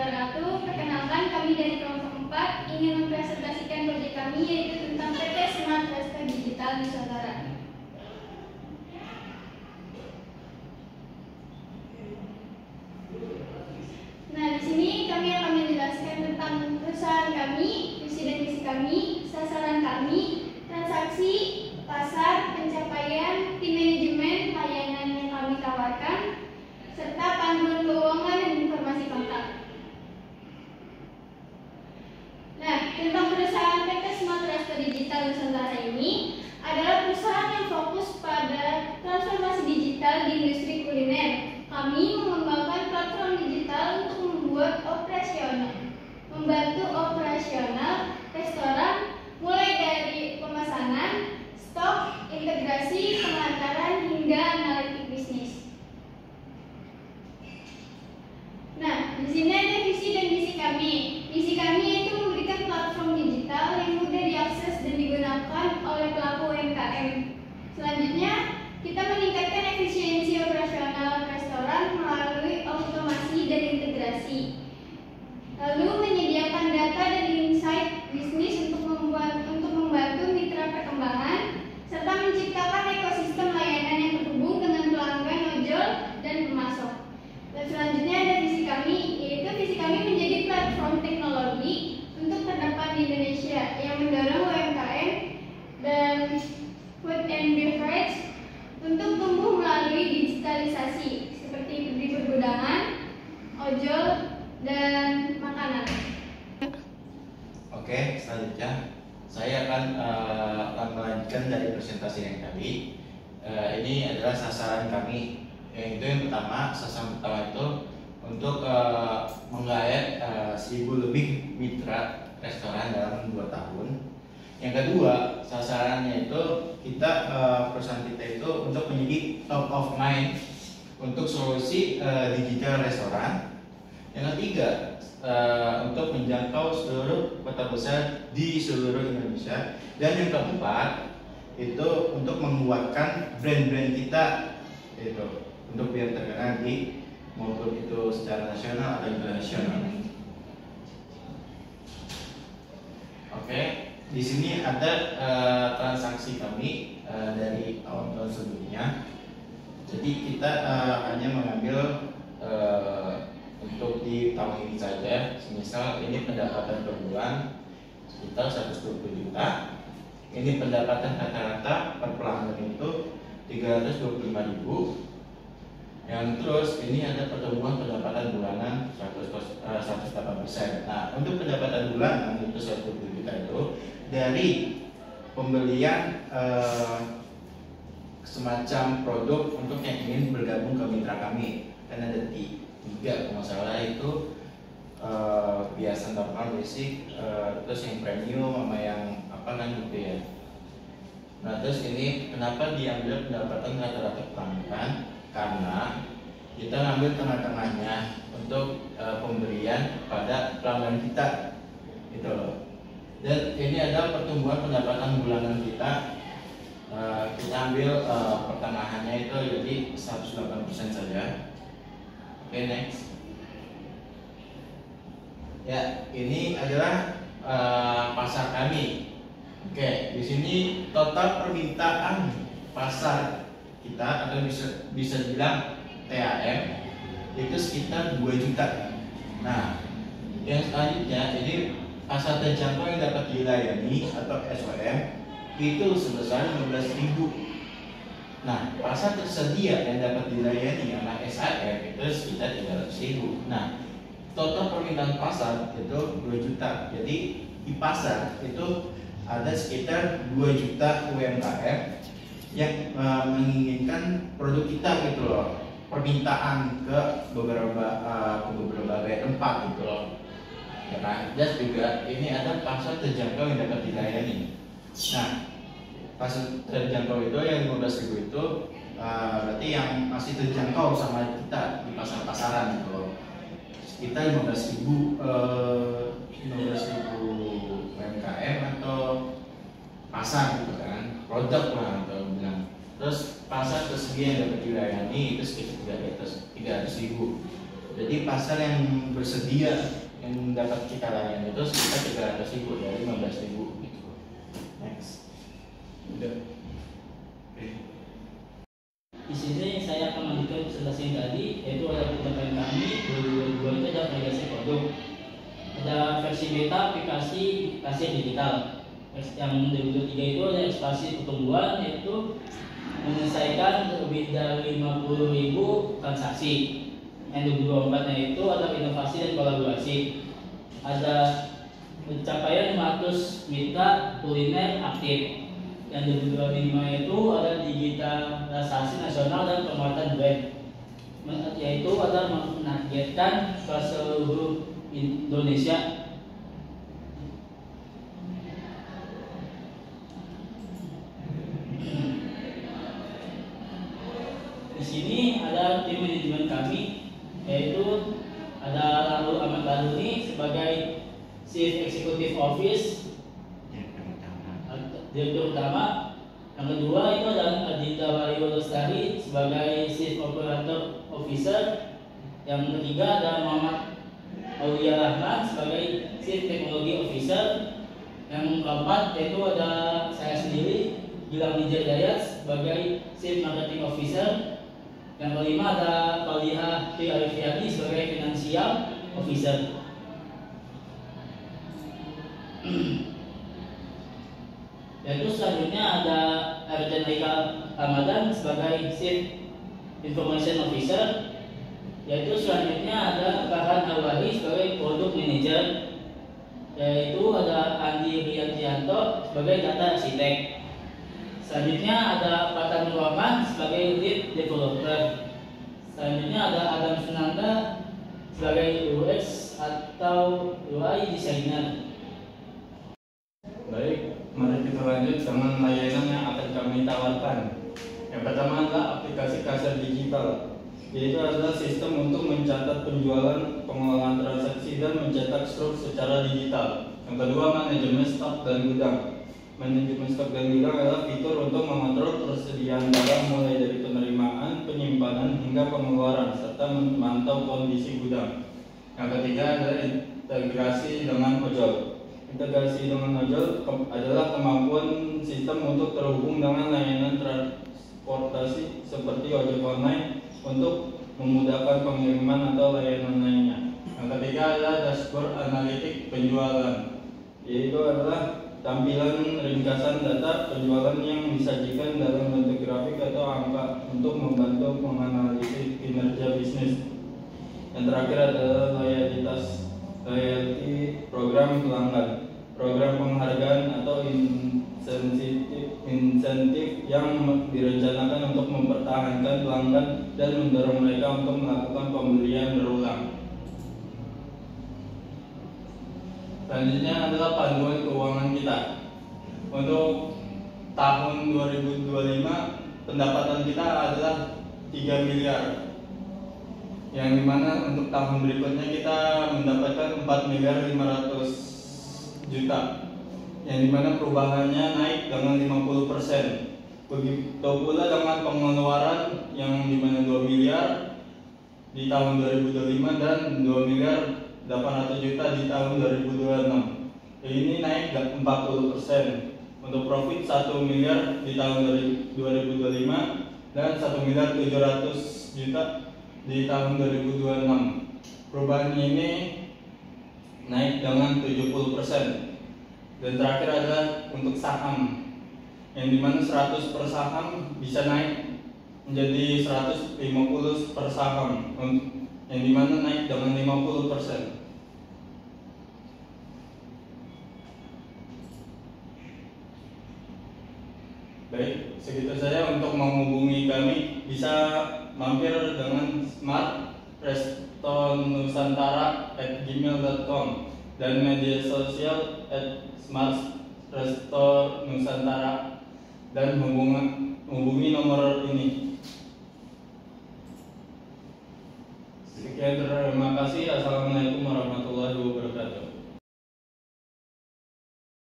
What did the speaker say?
wabarakatuh. Perkenalkan, kami dari kelompok 4 ingin mempresentasikan proyek kami, yaitu tentang PT Smart Resto Digital Nusantara. Nah, di sini kami akan menjelaskan tentang perusahaan kami, visi dan misi kami, sasaran kami, transaksi, pasar, pencapaian, tim manajemen, layanan yang kami tawarkan, serta panduan keuangan dan informasi kontak. Nah, tentang perusahaan PT Smart Resto Digital Nusantara ini adalah perusahaan yang fokus pada transformasi digital di industri kuliner. Kami mengembangkan platform digital untuk membantu operasional restoran mulai dari pemesanan, stok, integrasi, pengantaran hingga analitik bisnis. Nah, di sini ada visi dan misi kami. Misi kami yaitu memberikan platform digital yang mudah diakses dan digunakan oleh pelaku UMKM. Selanjutnya, kita meningkatkan efisiensi operasional restoran melalui otomasi dan integrasi. Lalu menyediakan data dan insight bisnis untuk membantu mitra perkembangan serta menciptakan ekosistem layanan yang terhubung dengan pelanggan, ojol, dan pemasok. Dan selanjutnya ada visi kami, yaitu visi kami menjadi platform teknologi untuk terdapat di Indonesia yang mendorong UMKM dan food and beverage untuk tumbuh melalui digitalisasi seperti di pergudangan, ojol, dan makanan. Oke, selanjutnya saya akan melanjutkan dari presentasi yang tadi. Ini adalah sasaran kami. Yang pertama, sasaran pertama itu untuk menggayat 1000 lebih mitra restoran dalam 2 tahun. Yang kedua, sasarannya itu kita perusahaan kita itu untuk menjadi top of mind untuk solusi digital restoran. Yang ketiga, untuk menjangkau seluruh kota besar di seluruh Indonesia. Dan yang keempat, itu untuk menguatkan brand-brand kita itu untuk biar terkenal di maupun itu secara nasional atau internasional. Oke, di sini ada transaksi kami dari tahun-tahun sebelumnya. Jadi kita hanya mengambil untuk di tahun ini saja. Misal ini pendapatan per bulan sekitar 120 juta. Ini pendapatan rata-rata per pelanggan itu 325.000. Yang terus ini ada pertumbuhan pendapatan bulanan 108%. Nah, untuk pendapatan bulanan itu 120 juta itu dari pembelian semacam produk untuk yang ingin bergabung ke mitra kami. Kan ada 3 kalau salah itu biasa, normal, basic, terus yang premium sama yang apa kan gitu ya. Nah, terus ini kenapa diambil pendapatan rata-rata pelanggan? Karena kita ngambil tengah-tengahnya untuk pemberian pada pelanggan kita gitu loh. Dan ini ada pertumbuhan pendapatan bulanan kita. Kita ambil pertengahannya itu jadi 108% saja. Oke, next. Ya, ini adalah pasar kami. Oke, di sini total permintaan pasar kita atau bisa dibilang TAM itu sekitar 2 juta. Nah, yang selanjutnya jadi pasar terjangkau yang dapat dilayani atau SOM itu sebesar 15.000. Nah, pasar tersedia yang dapat dilayani sama SAM itu sekitar 300.000. Nah, total permintaan pasar itu 2 juta. Jadi di pasar itu ada sekitar 2 juta UMKM yang menginginkan produk kita gitu loh. Permintaan ke beberapa tempat gitu loh. Nah, dan juga ini ada pasar terjangkau yang dapat dilayani. Nah, pasar terjangkau itu yang 15.000 itu berarti yang masih terjangkau sama kita di pasar-pasaran gitu loh. Kita 15.000 UMKM atau pasar gitu kan, produk lah atau bilang. Terus pasar tersedia yang dapat dilayani itu sekitar 300.000. Jadi pasar yang bersedia yang dapat kita layani itu sekitar 300.000 dari 15.000 gitu. Next. Udah. Di sini saya akan melanjutkan presentasi yang tadi, yaitu ada pencapaian kami 2022 itu ada validasi produk, ada versi beta aplikasi kasir digital. Yang 2023 itu ada ekspansi pertumbuhan, yaitu menyelesaikan lebih dari 50.000 transaksi. Yang 2024 itu ada inovasi dan kolaborasi, ada pencapaian 500 mitra kuliner aktif. Yang 2025 itu ada digitalisasi nasional dan penguatan brand, yaitu ada menargetkan ke seluruh Indonesia. Di sini ada tim manajemen kami, yaitu ada Lalu Ahmad Laduni sebagai Chief Executive Office, Direktur Utama. Yang kedua itu adalah Adinda Wayu Lestari sebagai Chief Operator Officer. Yang ketiga ada Muhammad Aulia Rahman sebagai Chief Technology Officer. Yang keempat yaitu ada saya sendiri, Gilang Nijat Dayat sebagai Chief Marketing Officer. Yang kelima ada Faliha T. Arifiati sebagai Financial Officer. Yaitu selanjutnya ada Arjen Haikal Ramadan sebagai Chief Information Officer. Yaitu selanjutnya ada Farhan Awali sebagai Product Manager. Yaitu ada Andi Riantianto sebagai Data Architect. Selanjutnya ada Fatan Rahman sebagai Lead Developer. Selanjutnya ada Adam Sunanda sebagai UX atau UI Designer. Baik, mari kita lanjut dengan layanan yang akan kami tawarkan. Yang pertama adalah aplikasi kasir digital, yaitu adalah sistem untuk mencatat penjualan, pengelolaan transaksi, dan mencetak struk secara digital. Yang kedua, manajemen stok dan gudang. Manajemen stok dan gudang adalah fitur untuk mengontrol persediaan barang mulai dari penerimaan, penyimpanan, hingga pengeluaran, serta memantau kondisi gudang. Yang ketiga adalah integrasi dengan ojol. Integrasi dengan ojol adalah kemampuan sistem untuk terhubung dengan layanan transportasi seperti ojek online untuk memudahkan pengiriman atau layanan lainnya. Yang ketiga adalah dashboard analitik penjualan, yaitu adalah tampilan ringkasan data penjualan yang disajikan dalam bentuk grafik atau angka untuk membantu menganalisis kinerja bisnis. Yang terakhir adalah loyalty program pelanggan, program penghargaan atau insentif yang direncanakan untuk mempertahankan pelanggan dan mendorong mereka untuk melakukan pembelian berulang. Selanjutnya adalah panduan keuangan kita. Untuk tahun 2025 pendapatan kita adalah 3 miliar. Yang dimana untuk tahun berikutnya kita mendapatkan 4 miliar 500 juta. Yang dimana perubahannya naik dengan 50%. Begitu pula dengan pengeluaran yang dimana 2 miliar di tahun 2025 dan 2 miliar 800 juta di tahun 2026. Ini naik 40%. Untuk profit 1 miliar di tahun 2025 dan 1 miliar 700 juta di tahun 2026. Perubahan ini naik dengan 70%. Dan terakhir adalah untuk saham, yang dimana 100 per saham bisa naik menjadi 150 per saham, yang dimana naik dengan 50%. Baik, segitu saja. Untuk menghubungi kami bisa mampir dengan smartrestonusantara@gmail.com dan media sosial @smartrestonusantara dan hubungi nomor ini. Sekian, terima kasih. Assalamualaikum warahmatullahi wabarakatuh.